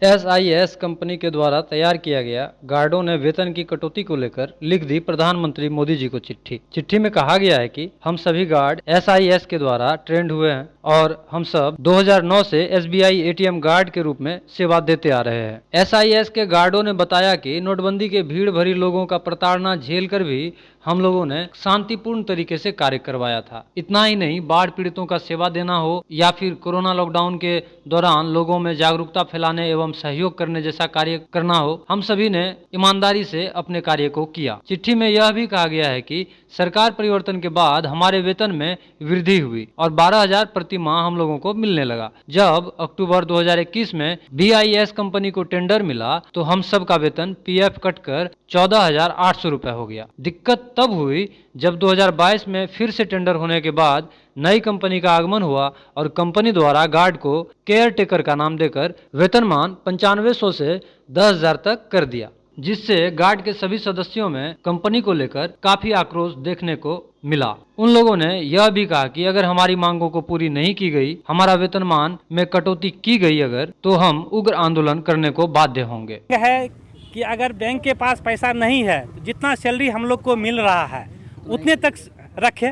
SIS company के द्वारा तैयार किया गया गार्डों ने वेतन की कटौती को लेकर लिख दी प्रधानमंत्री मोदी जी को चिट्ठी। चिट्ठी में कहा गया है कि हम सभी गार्ड एसआईएस के द्वारा ट्रेंड हुए हैं और हम सब 2009 से एसबीआई एटीएम गार्ड के रूप में सेवा देते आ रहे हैं। एसआईएस के गार्डों ने बताया कि नोटबंदी के भीड़ भरी लोगों का प्रताड़ना झेल कर भी हम लोगों ने शांतिपूर्ण तरीके से कार्य करवाया था। इतना ही नहीं, बाढ़ पीड़ितों का सेवा देना हो या फिर कोरोना लॉकडाउन के दौरान लोगों में जागरूकता फैलाने एवं सहयोग करने जैसा कार्य करना हो, हम सभी ने ईमानदारी से अपने कार्य को किया। चिट्ठी में यह भी कहा गया है कि सरकार परिवर्तन के बाद हमारे वेतन में वृद्धि हुई और 12,000 प्रति माह हम लोगों को मिलने लगा। जब अक्टूबर 2021 में बीआईएस कंपनी को टेंडर मिला तो हम सब का वेतन पीएफ कटकर 14,800 रुपए हो गया। दिक्कत तब हुई जब 2022 में फिर से टेंडर होने के बाद नई कंपनी का आगमन हुआ और कंपनी द्वारा गार्ड को केयर टेकर का नाम देकर वेतनमान 9500 से 10,000 तक कर दिया, जिससे गार्ड के सभी सदस्यों में कंपनी को लेकर काफी आक्रोश देखने को मिला। उन लोगों ने यह भी कहा कि अगर हमारी मांगों को पूरी नहीं की गई, हमारा वेतनमान में कटौती की गई अगर, तो हम उग्र आंदोलन करने को बाध्य होंगे। है कि अगर बैंक के पास पैसा नहीं है तो जितना सैलरी हम लोग को मिल रहा है उतने तक रखे।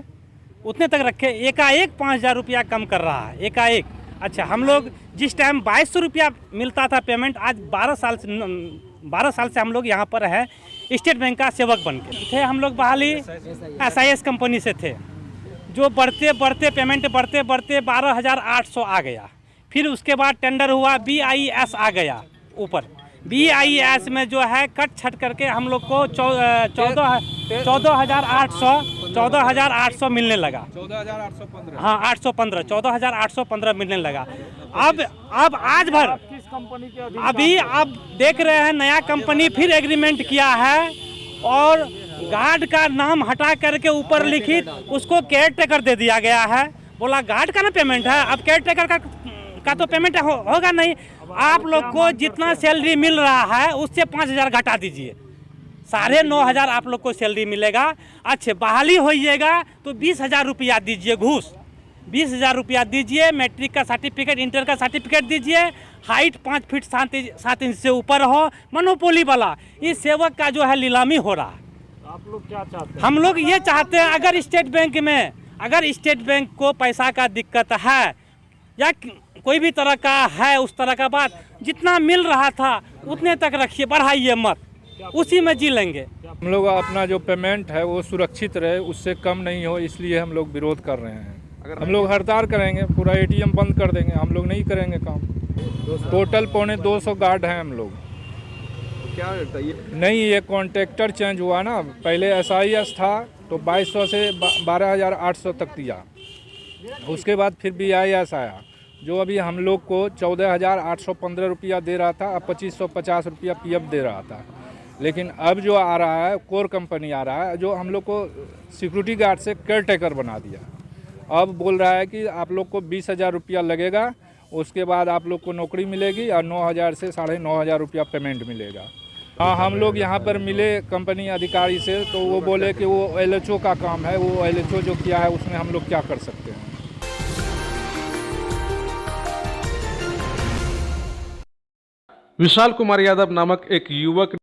एकाएक 5,000 रुपया कम कर रहा है, एकाएक। अच्छा, हम लोग जिस टाइम 2,200 रुपया मिलता था पेमेंट, आज 12 साल से हम लोग यहाँ पर है स्टेट बैंक का सेवक बन के थे। हम लोग बहाली एसआईएस कंपनी से थे, जो बढ़ते पेमेंट बढ़ते 12,800 आ गया। फिर उसके बाद टेंडर हुआ, बीआईएस आ गया ऊपर। बीआईएस में जो है कट छट करके हम लोग को 14,800 मिलने लगा। 14,815, हाँ 815, 14,815 मिलने लगा। अब आज भर किस कंपनी के अभी अब देख रहे हैं, नया कंपनी फिर एग्रीमेंट किया है और गार्ड का नाम हटा करके ऊपर लिखित उसको केयर टेकर दे दिया गया है। बोला गार्ड का ना पेमेंट है, अब केयर टेकर का तो पेमेंट होगा नहीं। आप लोग को जितना सैलरी मिल रहा है उससे 5,000 घटा दीजिए, 9,500 आप लोग को सैलरी मिलेगा। अच्छे बहाली होइएगा तो 20,000 रुपया दीजिए घूस, 20,000 रुपया दीजिए। मैट्रिक का सर्टिफिकेट, इंटर का सर्टिफिकेट दीजिए। हाइट 5 फीट 7 इंच से ऊपर हो, मोनोपोली वाला। इस सेवक का जो है नीलामी हो रहा है। आप लोग क्या चाहते हैं? हम लोग ये चाहते हैं, अगर स्टेट बैंक को पैसा का दिक्कत है या कोई भी तरह का है, उस तरह का बात, जितना मिल रहा था उतने तक रखिए, बढ़ाइए मत, उसी में जी लेंगे। हम लोग अपना जो पेमेंट है वो सुरक्षित रहे, उससे कम नहीं हो, इसलिए हम लोग विरोध कर रहे हैं। हम लोग हड़ताल करेंगे, पूरा एटीएम बंद कर देंगे, हम लोग नहीं करेंगे काम। टोटल 250 गार्ड हैं हम लोग। तो क्या नहीं, ये कॉन्ट्रैक्टर चेंज हुआ ना, पहले एसआईएस था तो 2,200 से 12,800 तक दिया। उसके बाद फिर बीआईएस आया, जो अभी हम लोग को 14,815 रुपया दे रहा था, अब 2,550 रुपया पीएफ दे रहा था। लेकिन अब जो आ रहा है कोर कंपनी आ रहा है, जो हम लोग को सिक्योरिटी गार्ड से केयर टेकर बना दिया। अब बोल रहा है कि आप लोग को 20,000 रुपया लगेगा, उसके बाद आप लोग को नौकरी मिलेगी और 9,000 से 9,500 रुपया पेमेंट मिलेगा। हाँ, हम लोग यहाँ पर मिले कंपनी अधिकारी से, तो वो बोले कि वो एलएचओ का काम है, वो एलएचओ जो किया है उसमें हम लोग क्या कर सकते हैं। विशाल कुमार यादव नामक एक युवक